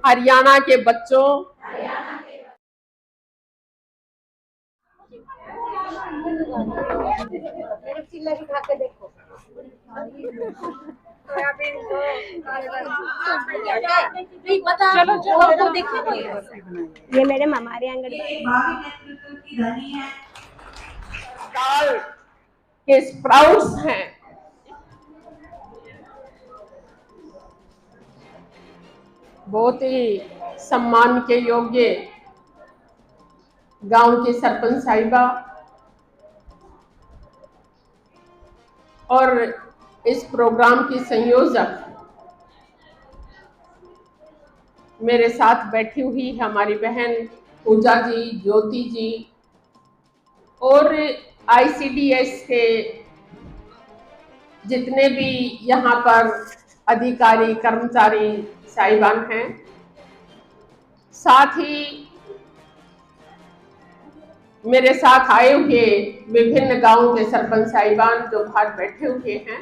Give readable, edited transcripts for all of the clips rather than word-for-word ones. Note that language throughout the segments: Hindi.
हरियाणा के बच्चों, चलो चलो तो देखो ये मेरे हमारे आंगनबाड़ी नेतृत्व की धनी है। दाल के स्प्राउट्स हैं, बहुत ही सम्मान के योग्य गांव की सरपंच साहिबा और इस प्रोग्राम की संयोजक मेरे साथ बैठी हुई हमारी बहन पूजा जी, ज्योति जी और ICDS के जितने भी यहाँ पर अधिकारी कर्मचारी साहिबान हैं, साथ ही मेरे साथ आए हुए विभिन्न गांवों के सरपंच साहिबान जो बाहर बैठे हुए हैं।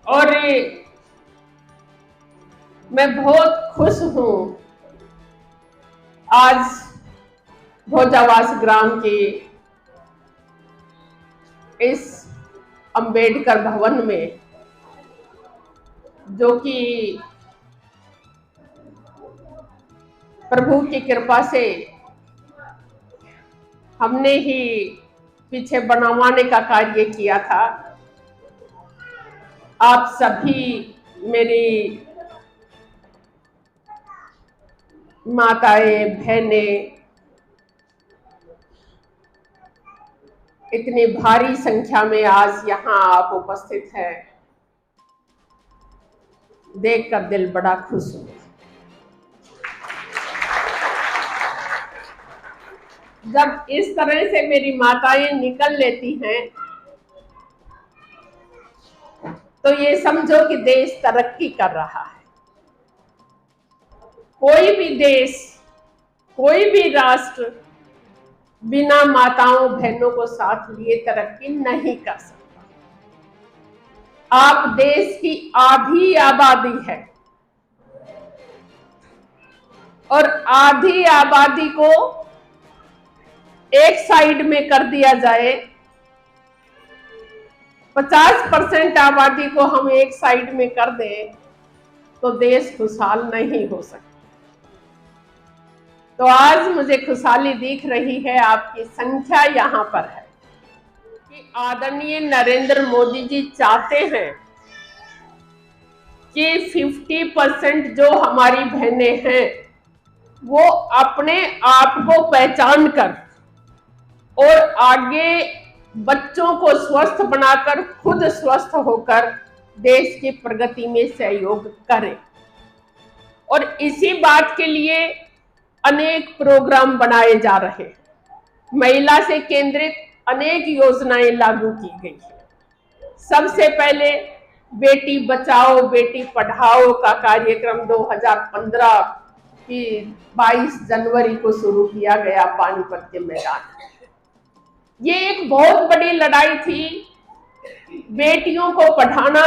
और मैं बहुत खुश हूँ आज भोजावास ग्राम के इस अंबेडकर भवन में, जो कि प्रभु की कृपा से हमने ही पीछे बनवाने का कार्य किया था। आप सभी मेरी माताएं, बहनें, इतनी भारी संख्या में आज यहाँ आप उपस्थित हैं, देखकर दिल बड़ा खुश हुआ। जब इस तरह से मेरी माताएं निकल लेती हैं तो ये समझो कि देश तरक्की कर रहा है। कोई भी देश, कोई भी राष्ट्र बिना माताओं बहनों को साथ लिए तरक्की नहीं कर सकता। आप देश की आधी आबादी है और आधी आबादी को एक साइड में कर दिया जाए, 50% आबादी को हम एक साइड में कर दें तो देश खुशहाल नहीं हो सकता। तो आज मुझे खुशहाली दिख रही है, आपकी संख्या यहाँ पर है कि आदरणीय नरेंद्र मोदी जी चाहते हैं कि 50% जो हमारी बहनें हैं वो अपने आप को पहचान कर और आगे बच्चों को स्वस्थ बनाकर खुद स्वस्थ होकर देश की प्रगति में सहयोग करें। और इसी बात के लिए अनेक प्रोग्राम बनाए जा रहे हैं। महिला से केंद्रित अनेक योजनाएं लागू की गई है। सबसे पहले बेटी बचाओ बेटी पढ़ाओ का कार्यक्रम 2015 की 22 जनवरी को शुरू किया गया पानीपत के मैदान में। ये एक बहुत बड़ी लड़ाई थी, बेटियों को पढ़ाना,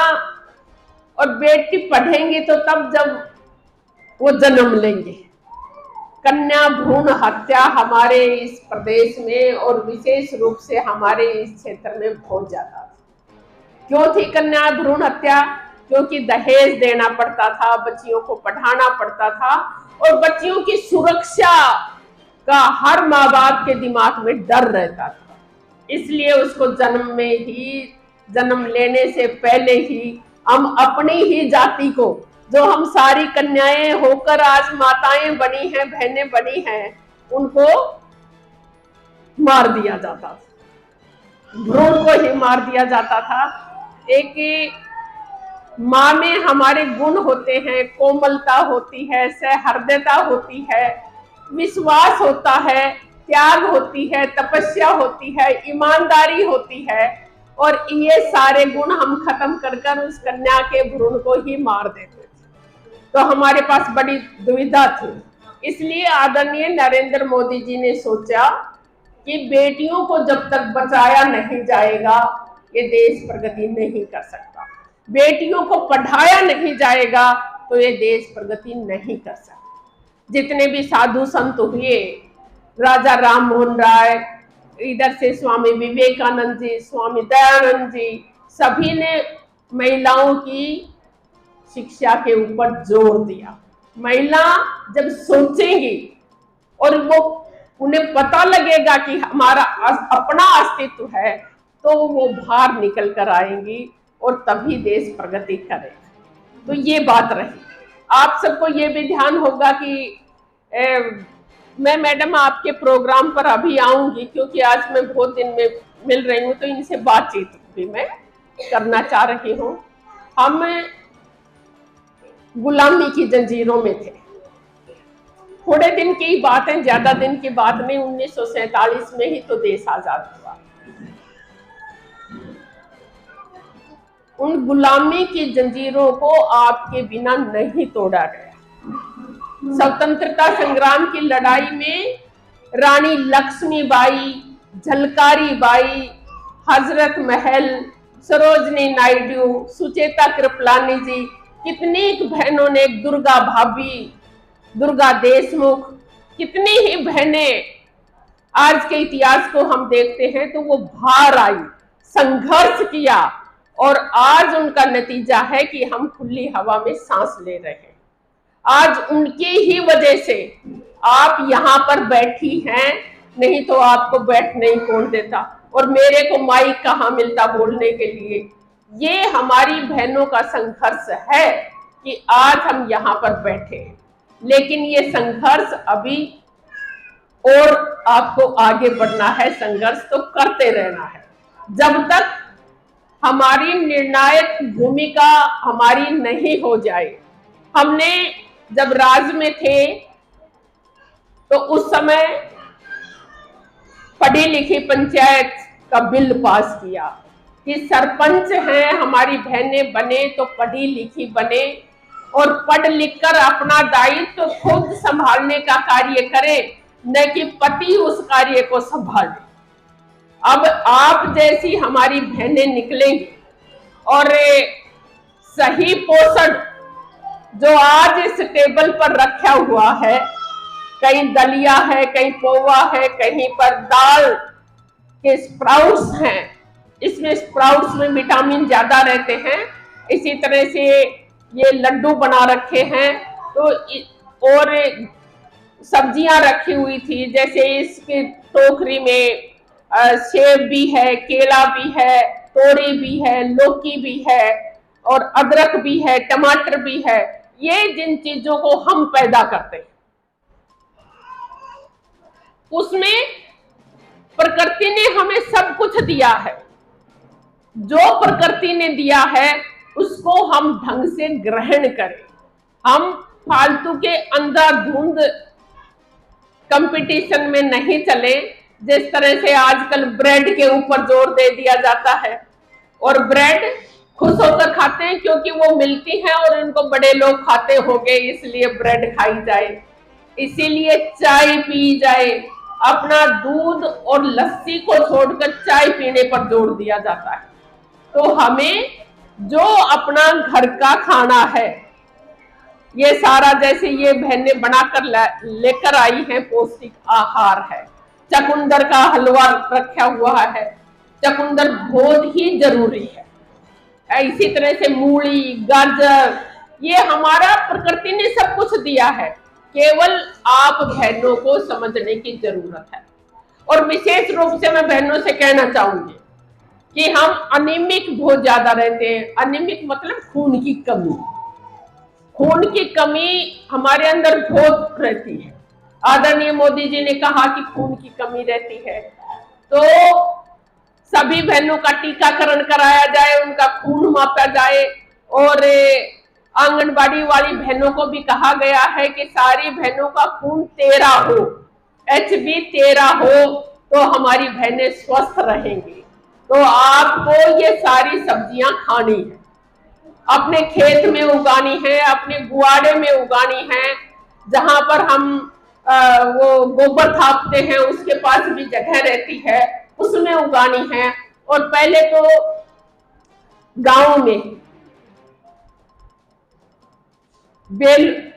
और बेटी पढ़ेंगे तो तब जब वो जन्म लेंगे। कन्या भ्रूण हत्या हमारे इस प्रदेश में और विशेष रूप से हमारे इस क्षेत्र में बहुत ज्यादा थी। क्यों थी कन्या भ्रूण हत्या? क्योंकि दहेज देना पड़ता था, बच्चियों को पढ़ाना पड़ता था और बच्चियों की सुरक्षा का हर माँ बाप के दिमाग में डर रहता था। इसलिए उसको जन्म लेने से पहले ही हम अपनी ही जाति को, जो हम सारी कन्याएं होकर आज माताएं बनी हैं, बहनें बनी हैं, उनको मार दिया जाता था, भ्रूण को ही मार दिया जाता था। एक माँ में हमारे गुण होते हैं, कोमलता होती है, सहृदयता होती है, विश्वास होता है, त्याग होती है, तपस्या होती है, ईमानदारी होती है, और ये सारे गुण हम खत्म कर उस कन्या के भ्रूण को ही मार देते थे। तो हमारे पास बड़ी दुविधा थी। इसलिए आदरणीय नरेंद्र मोदी जी ने सोचा कि बेटियों को जब तक बचाया नहीं जाएगा ये देश प्रगति नहीं कर सकता, बेटियों को पढ़ाया नहीं जाएगा तो ये देश प्रगति नहीं कर सकता। जितने भी साधु संत हुए, राजा राम मोहन राय, इधर से स्वामी विवेकानंद जी, स्वामी दयानंद जी, सभी ने महिलाओं की शिक्षा के ऊपर जोर दिया। महिला जब सोचेंगी और वो उन्हें पता लगेगा कि हमारा अपना अस्तित्व है, तो वो बाहर निकल कर आएंगी और तभी देश प्रगति करेगा। तो ये बात रही। आप सबको ये भी ध्यान होगा कि मैं मैडम आपके प्रोग्राम पर अभी आऊंगी, क्योंकि आज मैं बहुत दिन में मिल रही हूँ, तो इनसे बातचीत भी मैं करना चाह रही हूँ। हम गुलामी की जंजीरों में थे। थोड़े दिन की बात है, ज्यादा दिन की बात नहीं। 1947 में ही तो देश आजाद हुआ। उन गुलामी की जंजीरों को आपके बिना नहीं तोड़ा गया। स्वतंत्रता संग्राम की लड़ाई में रानी लक्ष्मीबाई, झलकारी बाई, हजरत महल, सरोजनी नायडू, सुचेता कृपलानी जी, कितनी बहनों ने, दुर्गा भाभी, दुर्गा देशमुख, कितनी ही बहनें, आज के इतिहास को हम देखते हैं तो वो बाहर आई, संघर्ष किया, और आज उनका नतीजा है कि हम खुली हवा में सांस ले रहे हैं। आज उनकी ही वजह से आप यहाँ पर बैठी हैं, नहीं तो आपको बैठने ही कौन देता, और मेरे को माइक कहाँ मिलता बोलने के लिए। ये हमारी बहनों का संघर्ष है कि आज हम यहाँ पर बैठे हैं। लेकिन ये संघर्ष अभी और आपको आगे बढ़ना है, संघर्ष तो करते रहना है जब तक हमारी निर्णायक भूमिका हमारी नहीं हो जाए। हमने जब राज में थे तो उस समय पढ़ी लिखी पंचायत का बिल पास किया कि सरपंच हैं हमारी बहनें, बने तो पढ़ी लिखी बने और पढ़ लिख कर अपना दायित्व तो खुद संभालने का कार्य करें, न कि पति उस कार्य को संभाले। अब आप जैसी हमारी बहनें निकलेंगी और सही पोषण जो आज इस टेबल पर रखा हुआ है, कहीं दलिया है, कहीं पोहा है, कहीं पर दाल के स्प्राउट्स हैं, इसमें स्प्राउट्स में विटामिन ज्यादा रहते हैं। इसी तरह से ये लड्डू बना रखे हैं, तो और सब्जियां रखी हुई थी, जैसे इसके टोकरी में सेब भी है, केला भी है, तोरी भी है, लौकी भी है, और अदरक भी है, टमाटर भी है। ये जिन चीजों को हम पैदा करते हैं उसमें प्रकृति ने हमें सब कुछ दिया है। जो प्रकृति ने दिया है उसको हम ढंग से ग्रहण करें। हम फालतू के अंधाधुंध कंपटीशन में नहीं चले। जिस तरह से आजकल ब्रेड के ऊपर जोर दे दिया जाता है, और ब्रेड खुश होकर खाते हैं क्योंकि वो मिलती है और उनको बड़े लोग खाते होंगे, इसलिए ब्रेड खाई जाए, इसीलिए चाय पी जाए। अपना दूध और लस्सी को छोड़कर चाय पीने पर जोर दिया जाता है। तो हमें जो अपना घर का खाना है, ये सारा जैसे ये बहनें बनाकर लेकर आई हैं, पौष्टिक आहार है। चकुंदर का हलवा रखा हुआ है, चकुंदर बहुत ही जरूरी है। इसी तरह से मूली, गाजर, ये हमारा प्रकृति ने सब कुछ दिया है, केवल आप बहनों को समझने की जरूरत है। और विशेष रूप से मैं बहनों से कहना चाहूंगी कि हम अनिमिक बहुत ज्यादा रहते हैं। अनिमिक मतलब खून की कमी। खून की कमी हमारे अंदर बहुत रहती है। आदरणीय मोदी जी ने कहा कि खून की कमी रहती है, तो सभी बहनों का टीकाकरण कराया जाए, उनका खून मापा जाए। और आंगनबाड़ी वाली बहनों को भी कहा गया है कि सारी बहनों का खून 13 हो, HB 13 हो, तो हमारी बहनें स्वस्थ रहेंगी। तो आपको ये सारी सब्जियां खानी है, अपने खेत में उगानी है, अपने गुआड़े में उगानी है। जहां पर हम वो गोबर थापते हैं उसके पास भी जगह रहती है, उसमें उगानी है। और पहले तो गांव में बेल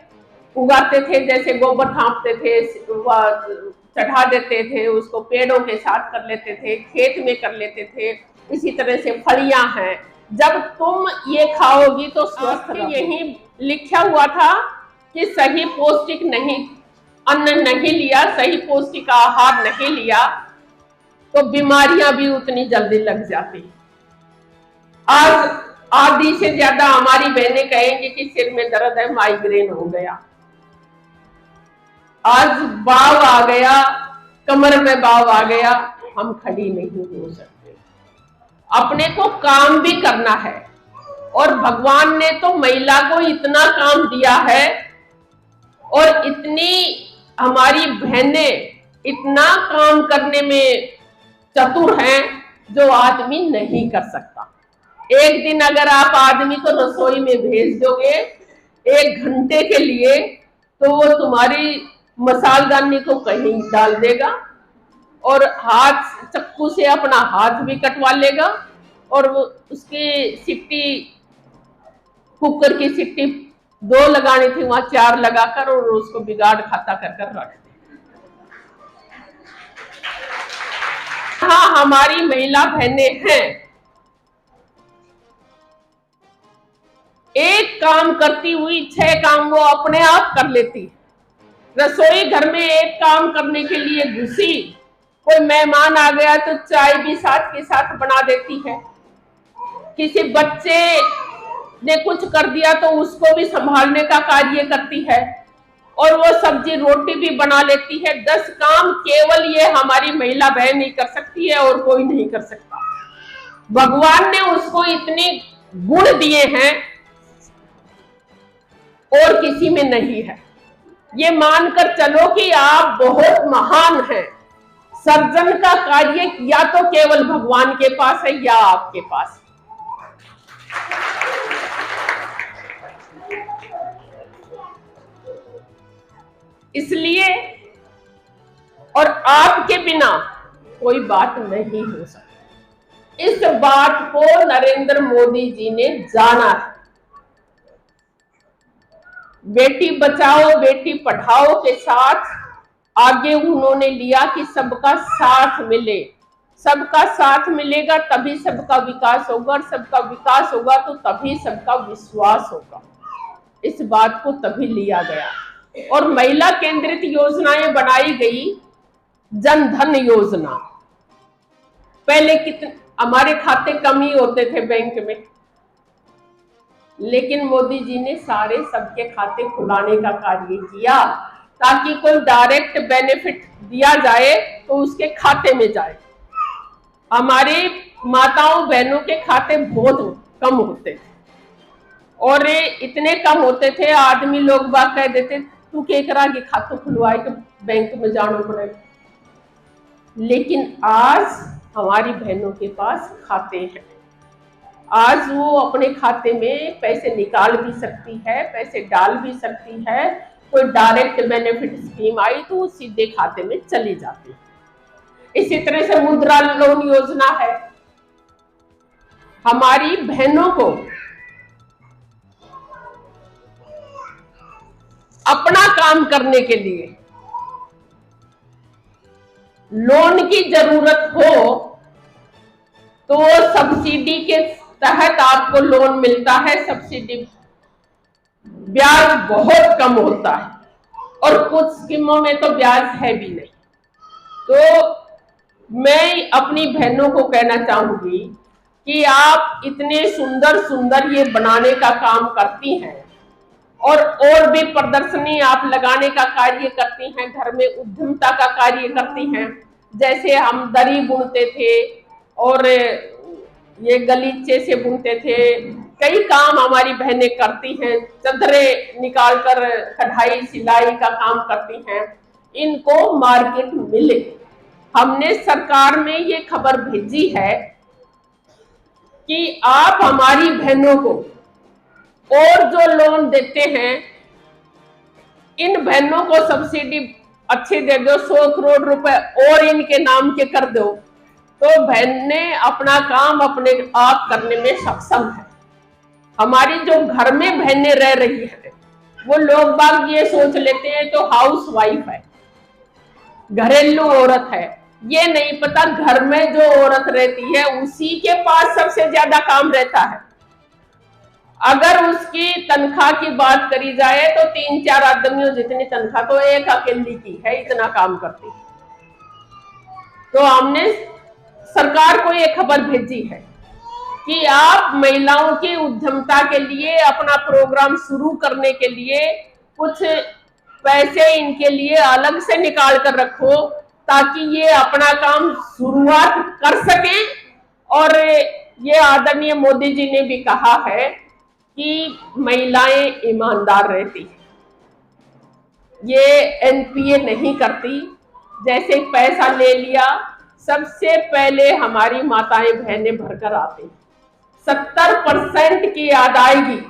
उगाते थे, जैसे गोबर थापते थे, चढ़ा देते थे, उसको पेड़ों के साथ कर लेते थे, खेत में कर लेते थे। इसी तरह से फलियां हैं, जब तुम ये खाओगी तो स्वस्थ रहोगी। यही लिखा हुआ था कि सही पौष्टिक नहीं अन्न नहीं लिया, सही पौष्टिक आहार नहीं लिया तो बीमारियां भी उतनी जल्दी लग जाती। आज आधी से ज्यादा हमारी बहनें कहेंगी कि सिर में दर्द है, माइग्रेन हो गया, आज बाव आ गया, कमर में बाव आ गया, हम खड़ी नहीं हो सकते। अपने को काम भी करना है और भगवान ने तो महिला को इतना काम दिया है और इतनी हमारी बहनें इतना काम करने में चतुर हैं जो आदमी नहीं कर सकता। एक दिन अगर आप आदमी को रसोई में भेज दोगे 1 घंटे के लिए तो वो तुम्हारी मसालदानी को कहीं डाल देगा और हाथ चक्कू से अपना हाथ भी कटवा लेगा और वो उसकी सिट्टी, कुकर की सिट्टी 2 लगानी थी वहां 4 लगाकर और उसको बिगाड़ खाता कर रख दे। हाँ, हमारी महिला बहनें हैं, एक काम करती हुई 6 काम वो अपने आप कर लेती। रसोई घर में एक काम करने के लिए घुसी, कोई मेहमान आ गया तो चाय भी साथ के साथ बना देती है। किसी बच्चे ने कुछ कर दिया तो उसको भी संभालने का कार्य करती है और वो सब्जी रोटी भी बना लेती है। 10 काम केवल ये हमारी महिला बहन ही कर सकती है और कोई नहीं कर सकता। भगवान ने उसको इतने गुण दिए हैं और किसी में नहीं है। ये मानकर चलो कि आप बहुत महान हैं। सर्जन का कार्य या तो केवल भगवान के पास है या आपके पास। इसलिए और आपके बिना कोई बात नहीं हो सकती। इस बात को नरेंद्र मोदी जी ने जाना है। बेटी बचाओ बेटी पढ़ाओ के साथ आगे उन्होंने लिया कि सबका साथ मिले। सबका साथ मिलेगा तभी सबका विकास होगा और सबका विकास होगा तो तभी सबका विश्वास होगा। इस बात को तभी लिया गया और महिला केंद्रित योजनाएं बनाई गई। जन धन योजना, पहले कितने हमारे खाते कम ही होते थे बैंक में, लेकिन मोदी जी ने सारे सबके खाते खुलाने का कार्य किया ताकि कोई डायरेक्ट बेनिफिट दिया जाए तो उसके खाते में जाए। हमारे माताओं बहनों के खाते बहुत कम होते थे और इतने कम होते थे आदमी लोग बात कह देते तू के करा के खाते खुलवाए के बैंक में जाना पड़ेगा। लेकिन आज हमारी बहनों के पास खाते हैं। आज वो अपने खाते में पैसे निकाल भी सकती है, पैसे डाल भी सकती है। कोई डायरेक्ट बेनिफिट स्कीम आई तो वो सीधे खाते में चली जाती है। इसी तरह से मुद्रा लोन योजना है। हमारी बहनों को अपना काम करने के लिए लोन की जरूरत हो तो सब्सिडी के तहत आपको लोन मिलता है। सब्सिडी ब्याज बहुत कम होता है और कुछ स्कीमों में तो ब्याज है भी नहीं। तो मैं अपनी बहनों को कहना चाहूंगी कि आप इतने सुंदर सुंदर ये बनाने का काम करती हैं और भी प्रदर्शनी आप लगाने का कार्य करती हैं, घर में उद्यमता का कार्य करती हैं। जैसे हम दरी बुनते थे और ये गलीचे से बुनते थे, कई काम हमारी बहनें करती हैं। चादरें निकालकर कढ़ाई सिलाई का काम करती हैं। इनको मार्केट मिले। हमने सरकार में ये खबर भेजी है कि आप हमारी बहनों को और जो लोन देते हैं इन बहनों को सब्सिडी अच्छी दे दो, 100 करोड़ रुपए और इनके नाम के कर दो तो बहनें अपना काम अपने आप करने में सक्षम है। हमारी जो घर में बहनें रह रही हैं वो लोग बाग ये सोच लेते हैं तो हाउस वाइफ है, घरेलू औरत है। ये नहीं पता घर में जो औरत रहती है उसी के पास सबसे ज्यादा काम रहता है। अगर उसकी तनख्वाह की बात करी जाए तो 3-4 आदमियों जितनी तनख्वाह तो एक अकेली की है, इतना काम करती है। तो हमने सरकार को ये खबर भेजी है कि आप महिलाओं की उद्यमता के लिए अपना प्रोग्राम शुरू करने के लिए कुछ पैसे इनके लिए अलग से निकाल कर रखो, ताकि ये अपना काम शुरुआत कर सकें। और ये आदरणीय मोदी जी ने भी कहा है कि महिलाएं ईमानदार रहती हैं, ये एनपीए नहीं करती। जैसे पैसा ले लिया, सबसे पहले हमारी माताएं बहनें भरकर आती, 70% की अदायगी।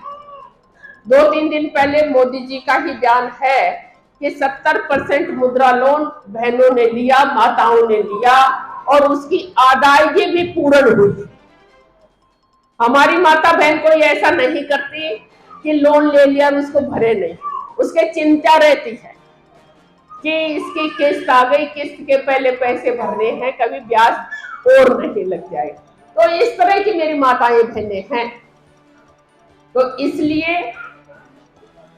2-3 दिन पहले मोदी जी का ही बयान है कि 70% मुद्रा लोन बहनों ने लिया, माताओं ने लिया और उसकी अदायगी भी पूर्ण हुई। हमारी माता बहन कोई ऐसा नहीं करती कि लोन ले लिया और उसको भरे नहीं, उसके चिंता रहती है कि इसकी किस्त आ गई, किस्त के पहले पैसे भरने हैं, कभी ब्याज और नहीं लग जाए। तो इस तरह की मेरी माताएं बहनें हैं। तो इसलिए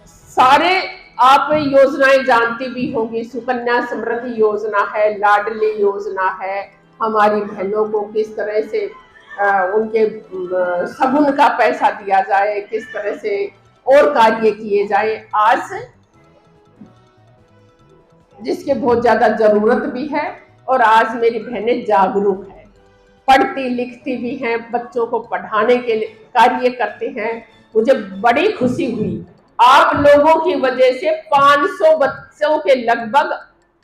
सारे आप योजनाएं जानती भी होंगी, सुकन्या समृद्धि योजना है, लाडली योजना है, हमारी बहनों को किस तरह से उनके सगुन का पैसा दिया जाए, किस तरह से और कार्य किए जाए। आज जिसके बहुत ज्यादा जरूरत भी है और आज मेरी बहनें जागरूक है, पढ़ती लिखती भी हैं, बच्चों को पढ़ाने के लिए कार्य करते हैं। मुझे बड़ी खुशी हुई, आप लोगों की वजह से 500 बच्चों के लगभग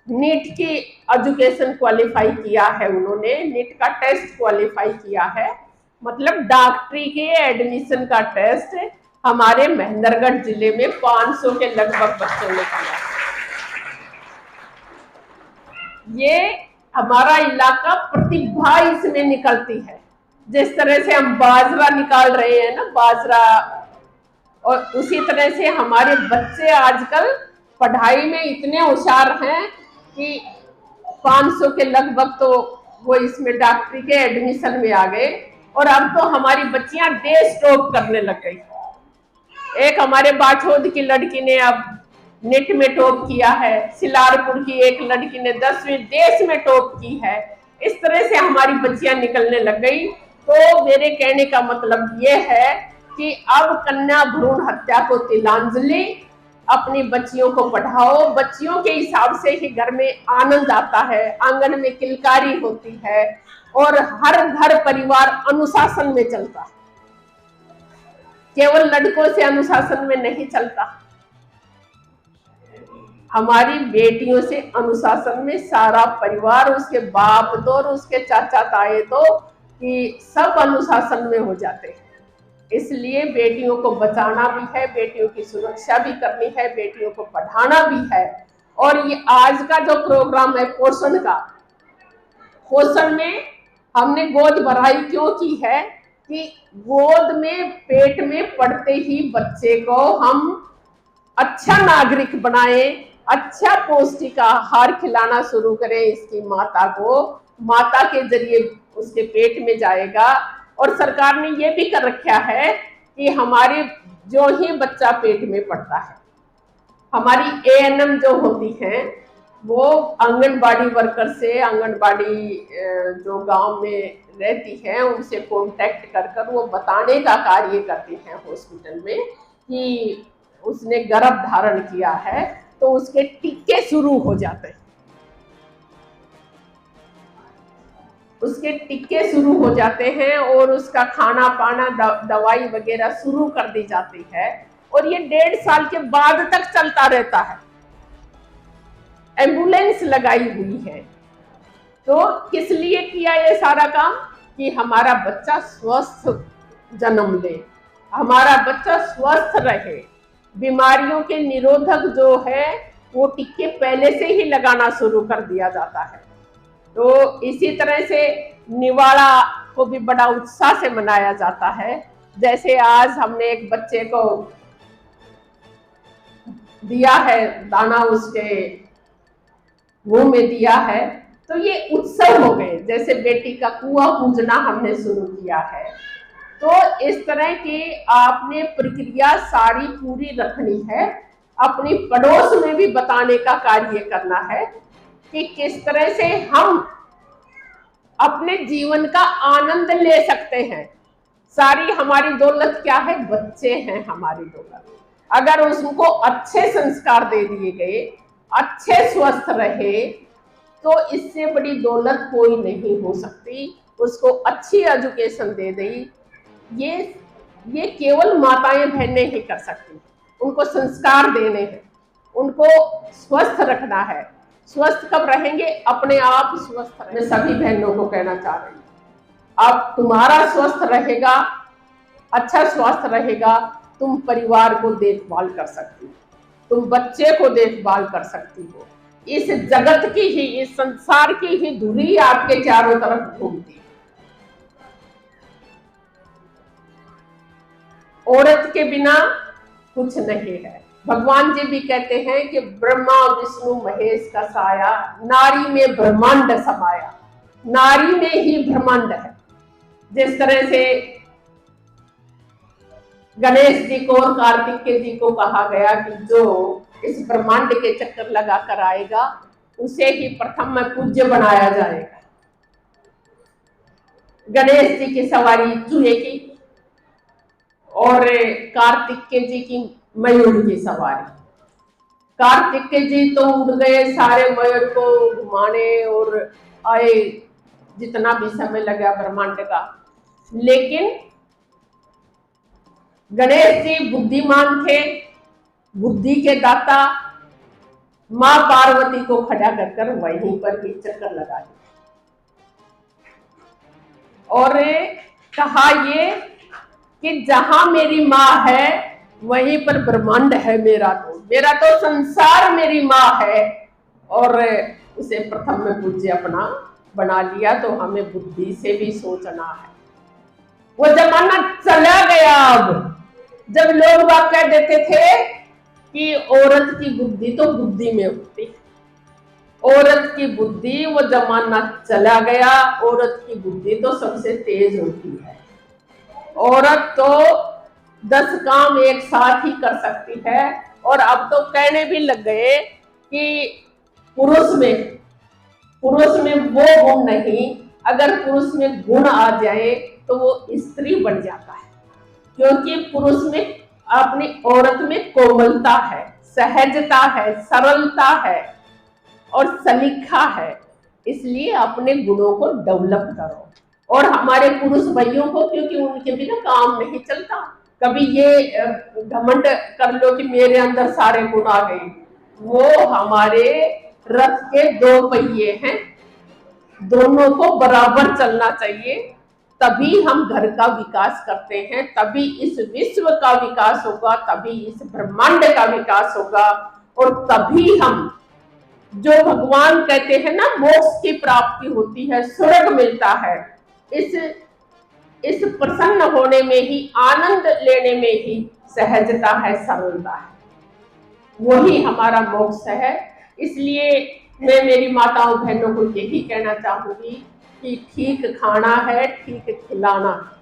नीट की एजुकेशन क्वालिफाई किया है, उन्होंने नीट का टेस्ट क्वालिफाई किया है। मतलब डॉक्टरी के एडमिशन का टेस्ट हमारे महेंद्रगढ़ जिले में 500 के लगभग बच्चों ने किया। ये हमारा इलाका प्रतिभा इसमें निकलती है। जिस तरह से हम बाजरा निकाल रहे हैं ना, बाजरा, और उसी तरह से हमारे बच्चे आजकल पढ़ाई में इतने होशियार हैं कि 500 के लगभग तो वो इसमें डॉक्टरी के एडमिशन में आ गए। और अब तो हमारी बच्चियां देश टॉप करने लग गई। एक हमारे बाछोद की लड़की ने अब नीट में टॉप किया है, सिलारपुर की एक लड़की ने 10वीं देश में टॉप की है। इस तरह से हमारी बच्चियां निकलने लग गई। तो मेरे कहने का मतलब ये है कि अब कन्या भ्रूण हत्या को तिलांजलि, अपनी बच्चियों को पढ़ाओ। बच्चियों के हिसाब से ही घर में आनंद आता है, आंगन में किलकारी होती है और हर घर परिवार अनुशासन में चलता। केवल लड़कों से अनुशासन में नहीं चलता, हमारी बेटियों से अनुशासन में सारा परिवार, उसके बाप तो और उसके चाचा ताए तो कि सब अनुशासन में हो जाते हैं। इसलिए बेटियों को बचाना भी है, बेटियों की सुरक्षा भी करनी है, बेटियों को पढ़ाना भी है। और ये आज का जो प्रोग्राम है पोषण का, पोषण में हमने गोद भराई क्यों की है कि गोद में पेट में पड़ते ही बच्चे को हम अच्छा नागरिक बनाएं, अच्छा पौष्टिक आहार खिलाना शुरू करें इसकी माता को। माता के जरिए उसके पेट में जाएगा। और सरकार ने ये भी कर रखा है कि हमारे जो ही बच्चा पेट में पड़ता है, हमारी एएनएम जो होती हैं वो आंगनबाड़ी वर्कर से, आंगनबाड़ी जो गांव में रहती हैं उनसे कांटेक्ट कर वो बताने का कार्य करती हैं हॉस्पिटल में कि उसने गर्भ धारण किया है, तो उसके टीके शुरू हो जाते हैं। उसके टीके शुरू हो जाते हैं और उसका खाना पाना दवाई वगैरह शुरू कर दी जाती है। और ये 1.5 साल के बाद तक चलता रहता है। एम्बुलेंस लगाई हुई है। तो किस लिए किया ये सारा काम कि हमारा बच्चा स्वस्थ जन्म ले, हमारा बच्चा स्वस्थ रहे। बीमारियों के निरोधक जो है वो टीके पहले से ही लगाना शुरू कर दिया जाता है। तो इसी तरह से निवाड़ा को भी बड़ा उत्साह से मनाया जाता है। जैसे आज हमने एक बच्चे को दिया है, दाना उसके मुंह में दिया है, तो ये उत्सव हो गए। जैसे बेटी का कुआं पूजना हमने शुरू किया है, तो इस तरह की आपने प्रक्रिया सारी पूरी रखनी है। अपनी पड़ोस में भी बताने का कार्य करना है कि किस तरह से हम अपने जीवन का आनंद ले सकते हैं। सारी हमारी दौलत क्या है? बच्चे हैं हमारी दौलत। अगर उसको अच्छे संस्कार दे दिए गए, अच्छे स्वस्थ रहे, तो इससे बड़ी दौलत कोई नहीं हो सकती। उसको अच्छी एजुकेशन दे दी, ये केवल माताएं बहनें ही कर सकती। उनको संस्कार देने हैं, उनको स्वस्थ रखना है। स्वस्थ कब रहेंगे? अपने आप स्वस्थ रहेंगे। मैं सभी बहनों को कहना चाह रही हूँ, अब तुम्हारा स्वस्थ रहेगा, अच्छा स्वास्थ्य रहेगा, तुम परिवार को देखभाल कर सकती हो, तुम बच्चे को देखभाल कर सकती हो। इस जगत की ही, इस संसार की ही धुरी आपके चारों तरफ घूमती है। औरत के बिना कुछ नहीं है। भगवान जी भी कहते हैं कि ब्रह्मा विष्णु महेश का साया, नारी में ब्रह्मांड समाया। नारी में ही ब्रह्मांड है। जिस तरह से गणेश जी को और कार्तिकेय जी को कहा गया कि जो इस ब्रह्मांड के चक्कर लगा कर आएगा, उसे ही प्रथम में पूज्य बनाया जाएगा। गणेश जी की सवारी चूहे की और कार्तिकेय जी की मयूर की सवारी। कार्तिकेय जी तो उड़ गए सारे मयूर को घुमाने और आए, जितना भी समय लगा ब्रह्मांड का। लेकिन गणेश जी बुद्धिमान थे, बुद्धि के दाता। मां पार्वती को खड़ा कर वहीं पर ही चक्कर लगा दिया और कहा ये कि जहां मेरी मां है वहीं पर ब्रह्मांड है। मेरा तो संसार मेरी मां है। और उसे प्रथम में पूज्य अपना बना लिया। तो हमें बुद्धि से भी सोचना है। वो जमाना चला गया। अब जब लोग बात कह देते थे कि औरत की बुद्धि तो बुद्धि में होती है, औरत की बुद्धि, वो जमाना चला गया। औरत की बुद्धि तो सबसे तेज होती है। औरत तो 10 काम एक साथ ही कर सकती है। और अब तो कहने भी लग गए कि पुरुष में वो गुण नहीं, अगर पुरुष में गुण आ जाए तो वो स्त्री बन जाता है। क्योंकि पुरुष में, अपनी औरत में कोमलता है, सहजता है, सरलता है और सलीका है। इसलिए अपने गुणों को डेवलप करो। और हमारे पुरुष भाइयों को, क्योंकि उनके बिना काम नहीं चलता। कभी ये घमंड कर लो कि मेरे अंदर सारे गुण आ गए। वो हमारे रथ के 2 पहिए हैं, दोनों को बराबर चलना चाहिए। तभी हम घर का विकास करते हैं, तभी इस विश्व का विकास होगा, तभी इस ब्रह्मांड का विकास होगा। और तभी हम, जो भगवान कहते हैं ना, मोक्ष की प्राप्ति होती है, स्वर्ग मिलता है। इस प्रसन्न होने में ही, आनंद लेने में ही सहजता है, सरलता है। वही हमारा मोक्ष है। इसलिए मैं मेरी माताओं बहनों को यही कहना चाहूंगी कि ठीक खाना है, ठीक खिलाना है।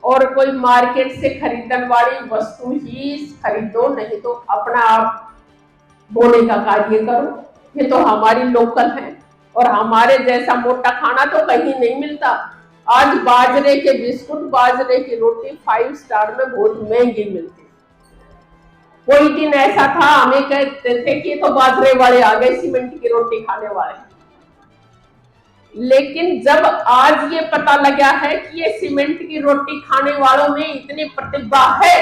और कोई मार्केट से खरीदने वाली वस्तु ही खरीदो, नहीं तो अपना आप बोने का कार्य करो। ये तो हमारी लोकल है। और हमारे जैसा मोटा खाना तो कहीं नहीं मिलता। आज बाजरे के बिस्कुट, बाजरे की रोटी 5 स्टार में बहुत महंगी मिलती। कोई दिन ऐसा था, हमें कहते थे कि तो बाजरे वाले आ गए, सीमेंट की रोटी खाने वाले। लेकिन जब आज ये पता लगा है कि ये सीमेंट की रोटी खाने वालों में इतनी प्रतिभा है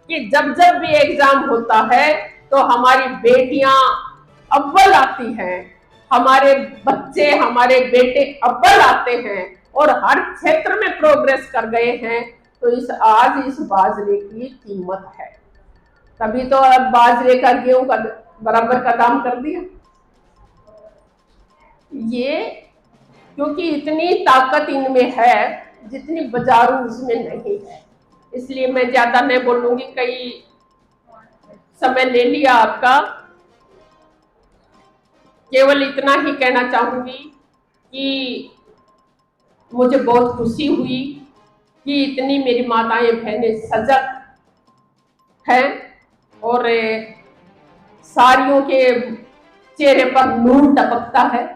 कि जब जब भी एग्जाम होता है तो हमारी बेटियां अव्वल आती हैं, हमारे बच्चे, हमारे बेटे अव्वल आते हैं और हर क्षेत्र में प्रोग्रेस कर गए हैं। तो आज इस बाजरे की कीमत है। तभी तो अब बाजरे का, गेहूं का बराबर का दाम कर दिया। ये क्योंकि इतनी ताकत इनमें है जितनी बाजारू उसमें नहीं है। इसलिए मैं ज्यादा नहीं बोलूंगी, कई समय ले लिया आपका। केवल इतना ही कहना चाहूंगी कि मुझे बहुत खुशी हुई कि इतनी मेरी माताएं बहनें सजग हैं और सारियों के चेहरे पर नूर टपकता है।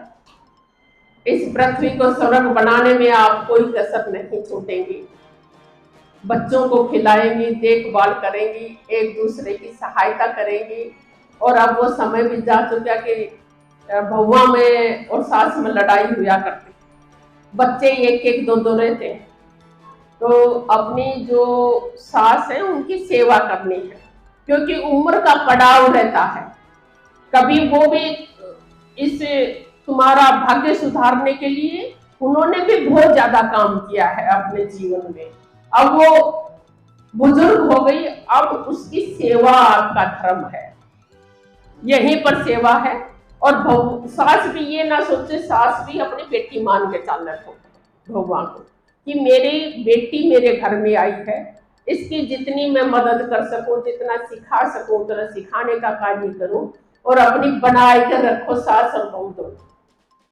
इस पृथ्वी को स्वर्ग बनाने में आप कोई कसर नहीं छोड़ेंगी। बच्चों को खिलाएंगी, देखभाल करेंगी, एक दूसरे की सहायता करेंगी। और अब वो समय भी जा चुका कि बहुआ में और सास में लड़ाई हुआ करती, बच्चे एक एक दो दो रहते हैं। तो अपनी जो सास है उनकी सेवा करनी है, क्योंकि उम्र का पड़ाव रहता है। कभी वो भी इस तुम्हारा भाग्य सुधारने के लिए उन्होंने भी बहुत ज्यादा काम किया है अपने जीवन में। अब वो बुजुर्ग हो गई, अब उसकी सेवा आपका धर्म है, यहीं पर सेवा है। और सास भी ये ना सोचे, सास भी अपनी बेटी मान के चलना हो भगवान को कि मेरी बेटी मेरे घर में आई है, इसकी जितनी मैं मदद कर सकूं, जितना सिखा सकूं उतना सिखाने का कार्य करूं। और अपनी बनाए कर रखो सास और बहू दोनों।